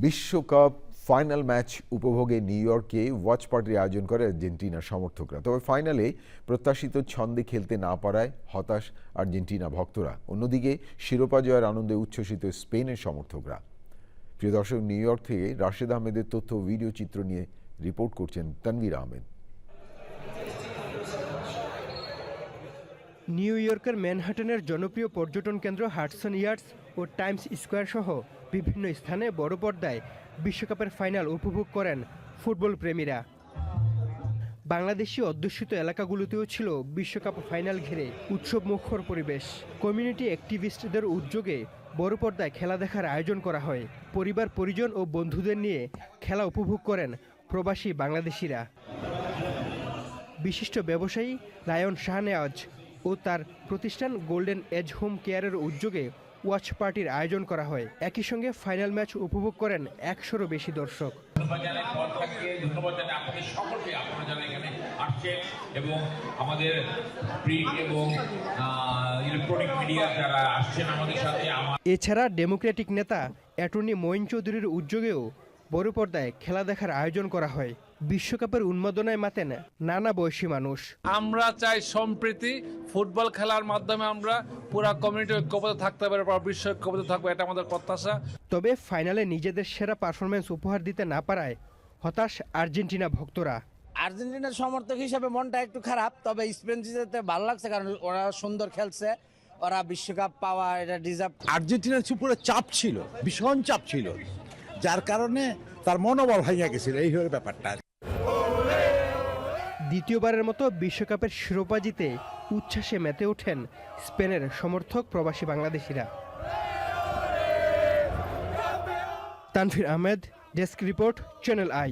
বিশ্বকাপ final match উপভোগে new ইয়র্কে watch পার্টির আয়োজন করে আর্জেন্টিনার সমর্থকরা। তবে ফাইনালে প্রত্যাশিত ছন্দে খেলতে না পারায় হতাশ আর্জেন্টিনা ভক্তরা। অন্যদিকে শিরোপা জয়ের আনন্দে উচ্ছ্বসিত স্পেনের সমর্থকরা। প্রিয় দর্শক, নিউ ইয়র্ক থেকে রাশেদ আহমেদের তথ্য ভিডিও চিত্র নিয়ে রিপোর্ট করছেন তানভীর আহমেদ। নিউ ইয়র্কের ম্যানহাটনের জনপ্রিয় পর্যটন কেন্দ্র হাডসন ইয়ার্ডস ও টাইমস স্কোয়ার সহ বিভিন্ন স্থানে বড় পর্দায় বিশ্বকাপের ফাইনাল উপভোগ করেন ফুটবল প্রেমীরা। বাংলাদেশি অধ্যুষিত এলাকাগুলোতেও ছিল বিশ্বকাপ ফাইনাল ঘিরে উৎসব মুখর পরিবেশ। কমিউনিটি অ্যাক্টিভিস্টদের উদ্যোগে বড় পর্দায় খেলা দেখার আয়োজন করা হয়। পরিবার পরিজন ও বন্ধুদের নিয়ে খেলা উপভোগ করেন প্রবাসী বাংলাদেশিরা। বিশিষ্ট ব্যবসায়ী রায়ন শাহনেওয়াজ ও তার প্রতিষ্ঠান গোল্ডেন এজ হোম কেয়ারের উদ্যোগে ওয়াচ পার্টির আয়োজন করা হয়। একই সঙ্গে ফাইনাল ম্যাচ উপভোগ করেন 100-রও বেশি দর্শক। এবং আমাদের প্রিন্ট এবং ইলেকট্রনিক মিডিয়া যারা আসছেন আমাদের সাথে। এছাড়া ডেমোক্রেটিক নেতা অ্যাটর্নি মঈন চৌধুরীর উদ্যোগেও বড় পর্দায় খেলা দেখার আয়োজন করা হয়। বিশ্বকাপের উন্মাদনায় মাতেন নানা বয়সী মানুষ। আমরা চাই সম্প্রীতি, ফুটবল খেলার মাধ্যমে আমরা পুরা কমিউনিটি ঐক্যবদ্ধ থাকতে পারবো, বিশ্ব ঐক্যবদ্ধ থাকবো, এটা আমাদের প্রত্যাশা। তবে ফাইনালে নিজেদের সেরা পারফরমেন্স উপহার দিতে না পারায় হতাশ আর্জেন্টিনা ভক্তরা। আর্জেন্টিনার সমর্থক হিসেবে মনটা একটু খারাপ, তবে স্পেন জিতে ভালো লাগছে, কারণ ওরা সুন্দর খেলছে, ওরা বিশ্বকাপ পাওয়া এটা ডিজার্ভ। আর্জেন্টিনার উপরে চাপ ছিল, ভীষণ চাপ ছিল, যার কারণে তার মনোবল ভেঙে গেছিল, এই হলো ব্যাপারটা। দ্বিতীয়বারের মতো বিশ্বকাপের শিরোপা জিতে উচ্ছ্বাসে মেতে ওঠেন স্পেনের সমর্থক প্রবাসী বাংলাদেশিরা। Tanvir Ahmed, desk report, channel I.